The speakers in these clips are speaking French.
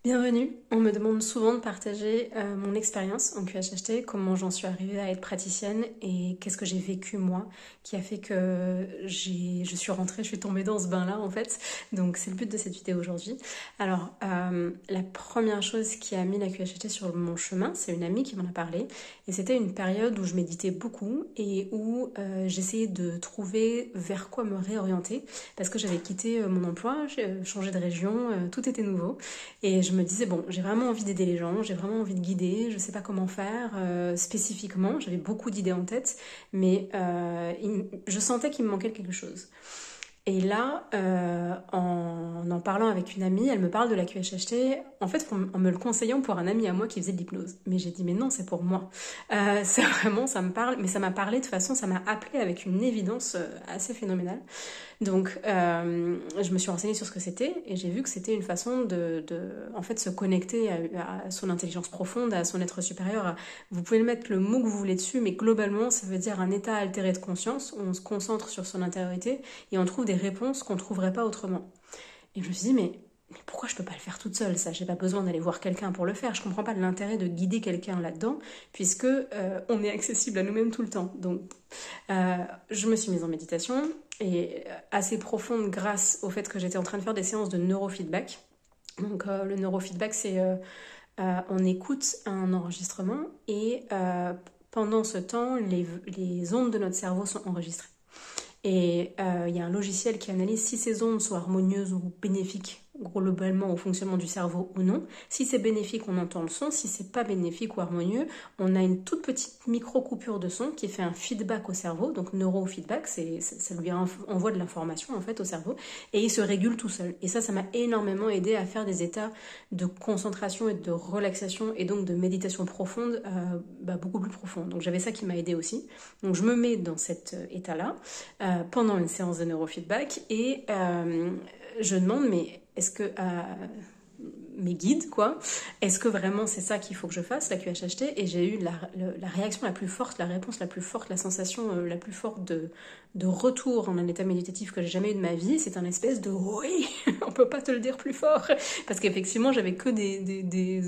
Bienvenue, on me demande souvent de partager mon expérience en QHHT, comment j'en suis arrivée à être praticienne et qu'est-ce que j'ai vécu moi qui a fait que je suis rentrée, je suis tombée dans ce bain-là en fait. Donc c'est le but de cette vidéo aujourd'hui. Alors la première chose qui a mis la QHHT sur mon chemin, c'est une amie qui m'en a parlé et c'était une période où je méditais beaucoup et où j'essayais de trouver vers quoi me réorienter parce que j'avais quitté mon emploi, j'ai changé de région, tout était nouveau. Et je me disais, bon, j'ai vraiment envie d'aider les gens, j'ai vraiment envie de guider, je sais pas comment faire spécifiquement, j'avais beaucoup d'idées en tête, mais je sentais qu'il me manquait quelque chose. Et là, en parlant avec une amie, elle me parle de la QHHT, en fait, en me le conseillant pour un ami à moi qui faisait de l'hypnose. Mais j'ai dit, mais non, c'est pour moi. C'est vraiment, ça me parle, mais ça m'a parlé de façon, ça m'a appelé avec une évidence assez phénoménale. Donc, je me suis renseignée sur ce que c'était et j'ai vu que c'était une façon en fait, se connecter à son intelligence profonde, à son être supérieur. Vous pouvez le mettre le mot que vous voulez dessus, mais globalement, ça veut dire un état altéré de conscience où on se concentre sur son intériorité et on trouve des réponses qu'on ne trouverait pas autrement. Et je me suis dit, mais pourquoi je peux pas le faire toute seule, ça? J'ai pas besoin d'aller voir quelqu'un pour le faire. Je comprends pas l'intérêt de guider quelqu'un là-dedans, puisque on est accessible à nous-mêmes tout le temps. Donc, je me suis mise en méditation et assez profonde grâce au fait que j'étais en train de faire des séances de neurofeedback. Donc, le neurofeedback, c'est on écoute un enregistrement et pendant ce temps, les ondes de notre cerveau sont enregistrées. Et y a un logiciel qui analyse si ces ondes sont harmonieuses ou bénéfiques globalement au fonctionnement du cerveau ou non. Si c'est bénéfique, on entend le son. Si c'est pas bénéfique ou harmonieux, on a une toute petite micro-coupure de son qui fait un feedback au cerveau. Donc neurofeedback, ça lui envoie de l'information en fait au cerveau et il se régule tout seul. Et ça m'a énormément aidé à faire des états de concentration et de relaxation et donc de méditation profonde beaucoup plus profonde. Donc j'avais ça qui m'a aidé aussi. Donc je me mets dans cet état-là pendant une séance de neurofeedback et je demande mais est-ce que mes guides quoi, est-ce que vraiment c'est ça qu'il faut que je fasse, la QHHT? Et j'ai eu la réaction la plus forte, la réponse la plus forte, la sensation la plus forte de retour en un état méditatif que j'ai jamais eu de ma vie. C'est un espèce de oui, on peut pas te le dire plus fort, parce qu'effectivement j'avais que des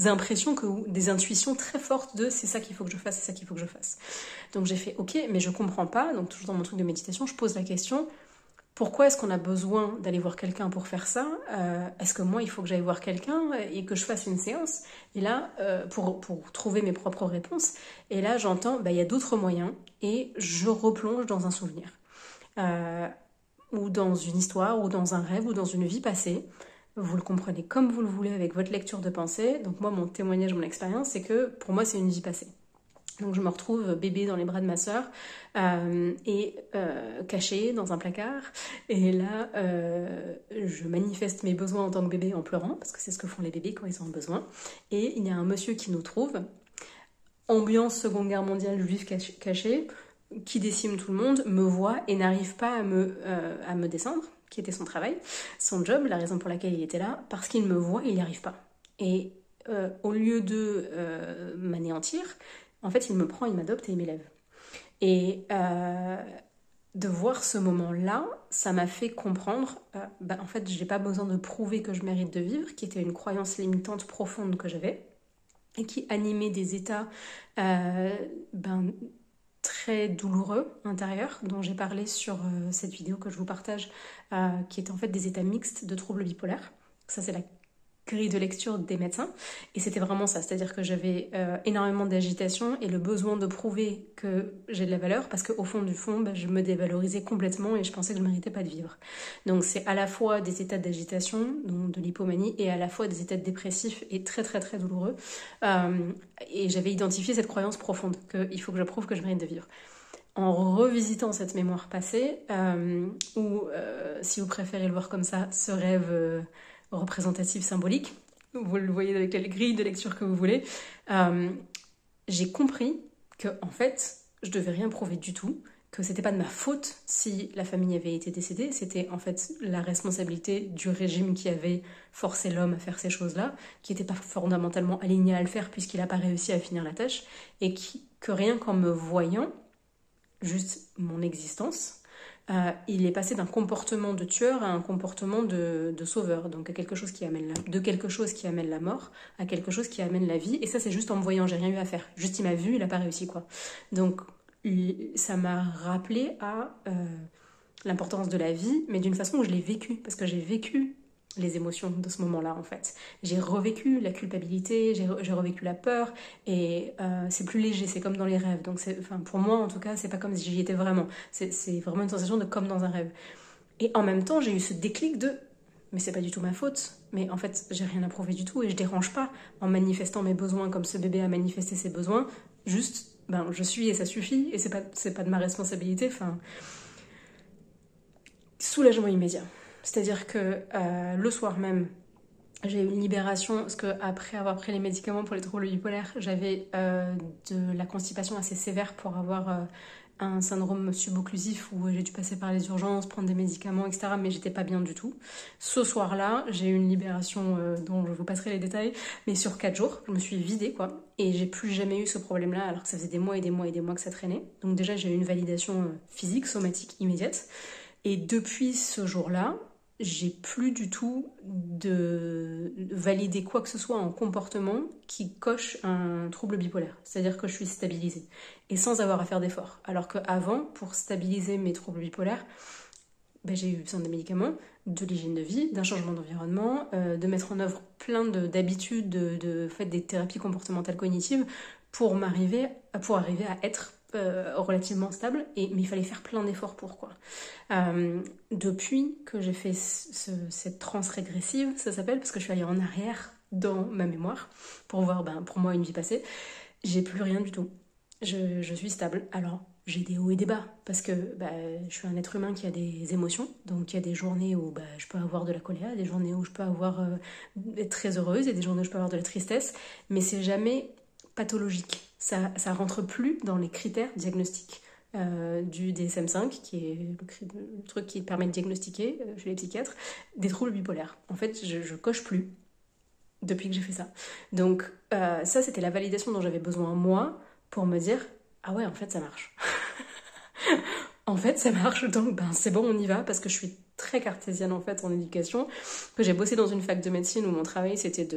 impressions, des intuitions très fortes de c'est ça qu'il faut que je fasse, c'est ça qu'il faut que je fasse. Donc j'ai fait ok, mais je comprends pas. Donc toujours dans mon truc de méditation, je pose la question, pourquoi est-ce qu'on a besoin d'aller voir quelqu'un pour faire ça? Est-ce que moi il faut que j'aille voir quelqu'un et que je fasse une séance? Et là, pour trouver mes propres réponses, et là j'entends il y a d'autres moyens et je replonge dans un souvenir. Ou dans une histoire, ou dans un rêve, ou dans une vie passée. Vous le comprenez comme vous le voulez avec votre lecture de pensée. Donc moi, mon témoignage, mon expérience, c'est que pour moi, c'est une vie passée. Donc je me retrouve bébé dans les bras de ma sœur et cachée dans un placard. Et là, je manifeste mes besoins en tant que bébé en pleurant, parce que c'est ce que font les bébés quand ils ont besoin. Et il y a un monsieur qui nous trouve, ambiance Seconde Guerre mondiale, juif caché, qui décime tout le monde, me voit et n'arrive pas à me descendre, qui était son travail, son job, la raison pour laquelle il était là, parce qu'il me voit et il n'y arrive pas. Et au lieu de m'anéantir, en fait, il me prend, il m'adopte et il m'élève. Et de voir ce moment-là, ça m'a fait comprendre, en fait, je n'ai pas besoin de prouver que je mérite de vivre, qui était une croyance limitante profonde que j'avais, et qui animait des états très douloureux intérieurs, dont j'ai parlé sur cette vidéo que je vous partage, qui est en fait des états mixtes de troubles bipolaires. Ça, c'est la grille de lecture des médecins, et c'était vraiment ça, c'est-à-dire que j'avais énormément d'agitation et le besoin de prouver que j'ai de la valeur, parce qu'au fond du fond, je me dévalorisais complètement et je pensais que je ne méritais pas de vivre. Donc c'est à la fois des états d'agitation, donc de l'hypomanie, et à la fois des états dépressifs et très très très douloureux, et j'avais identifié cette croyance profonde qu'il faut que je prouve que je mérite de vivre. En revisitant cette mémoire passée, ou si vous préférez le voir comme ça, ce rêve représentatif, symbolique, vous le voyez avec les grilles de lecture que vous voulez, j'ai compris que en fait, je devais rien prouver du tout, que c'était pas de ma faute si la famille avait été décédée, c'était en fait la responsabilité du régime qui avait forcé l'homme à faire ces choses-là, qui n'était pas fondamentalement aligné à le faire puisqu'il n'a pas réussi à finir la tâche, et que rien qu'en me voyant, juste mon existence, il est passé d'un comportement de tueur à un comportement de sauveur, donc à quelque chose qui amène de quelque chose qui amène la mort à quelque chose qui amène la vie, et ça c'est juste en me voyant, j'ai rien eu à faire, juste il m'a vu, il a pas réussi quoi. Donc ça m'a rappelé à l'importance de la vie, mais d'une façon où je l'ai vécu, parce que j'ai vécu les émotions de ce moment-là en fait. J'ai revécu la culpabilité, j'ai revécu la peur, et c'est plus léger, c'est comme dans les rêves. Donc enfin, pour moi en tout cas, c'est pas comme si j'y étais vraiment. C'est vraiment une sensation de comme dans un rêve. Et en même temps, j'ai eu ce déclic de mais c'est pas du tout ma faute. Mais en fait, j'ai rien à prouver du tout et je dérange pas en manifestant mes besoins comme ce bébé a manifesté ses besoins. Juste, ben, je suis et ça suffit et c'est pas de ma responsabilité. Enfin, soulagement immédiat. C'est-à-dire que le soir même, j'ai eu une libération parce que après avoir pris les médicaments pour les troubles bipolaires, j'avais de la constipation assez sévère pour avoir un syndrome subocclusif où j'ai dû passer par les urgences, prendre des médicaments, etc. Mais j'étais pas bien du tout. Ce soir-là, j'ai eu une libération dont je vous passerai les détails, mais sur 4 jours, je me suis vidée quoi. Et j'ai plus jamais eu ce problème-là alors que ça faisait des mois et des mois et des mois que ça traînait. Donc déjà, j'ai eu une validation physique, somatique immédiate. Et depuis ce jour-là, j'ai plus du tout de valider quoi que ce soit en comportement qui coche un trouble bipolaire. C'est-à-dire que je suis stabilisée et sans avoir à faire d'efforts. Alors qu'avant, pour stabiliser mes troubles bipolaires, ben, j'ai eu besoin de médicaments, de l'hygiène de vie, d'un changement d'environnement, de mettre en œuvre plein d'habitudes, fait, des thérapies comportementales cognitives pour arriver à être relativement stable, mais il fallait faire plein d'efforts pour quoi. Depuis que j'ai fait cette transe régressive, ça s'appelle, parce que je suis allée en arrière dans ma mémoire pour voir, ben, pour moi, une vie passée, j'ai plus rien du tout. Je suis stable. Alors, j'ai des hauts et des bas, parce que bah, je suis un être humain qui a des émotions, donc il y a des journées où bah, je peux avoir de la colère, des journées où je peux être très heureuse, et des journées où je peux avoir de la tristesse, mais c'est jamais pathologique. Ça rentre plus dans les critères diagnostiques du DSM-5, qui est le truc qui permet de diagnostiquer chez les psychiatres, des troubles bipolaires. En fait, je coche plus depuis que j'ai fait ça. Donc ça, c'était la validation dont j'avais besoin moi pour me dire « Ah ouais, en fait, ça marche. » En fait, ça marche, donc ben, c'est bon, on y va, parce que je suis très cartésienne en fait en éducation, que j'ai bossé dans une fac de médecine où mon travail c'était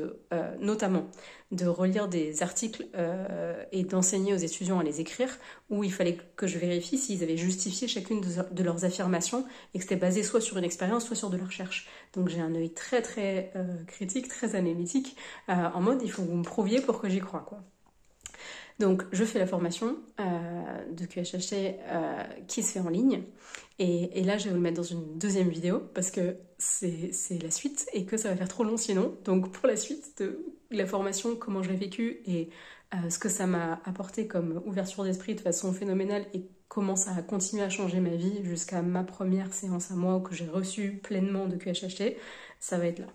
notamment de relire des articles et d'enseigner aux étudiants à les écrire, où il fallait que je vérifie s'ils avaient justifié chacune de leurs affirmations et que c'était basé soit sur une expérience, soit sur de la recherche. Donc j'ai un œil très très critique, très analytique, en mode il faut que vous me prouviez pour que j'y croie quoi. Donc je fais la formation de QHHT qui se fait en ligne et là je vais vous le mettre dans une deuxième vidéo parce que c'est la suite et que ça va faire trop long sinon. Donc pour la suite de la formation, comment je l'ai vécue et ce que ça m'a apporté comme ouverture d'esprit de façon phénoménale et comment ça a continué à changer ma vie jusqu'à ma première séance à moi où que j'ai reçu pleinement de QHHT, ça va être là.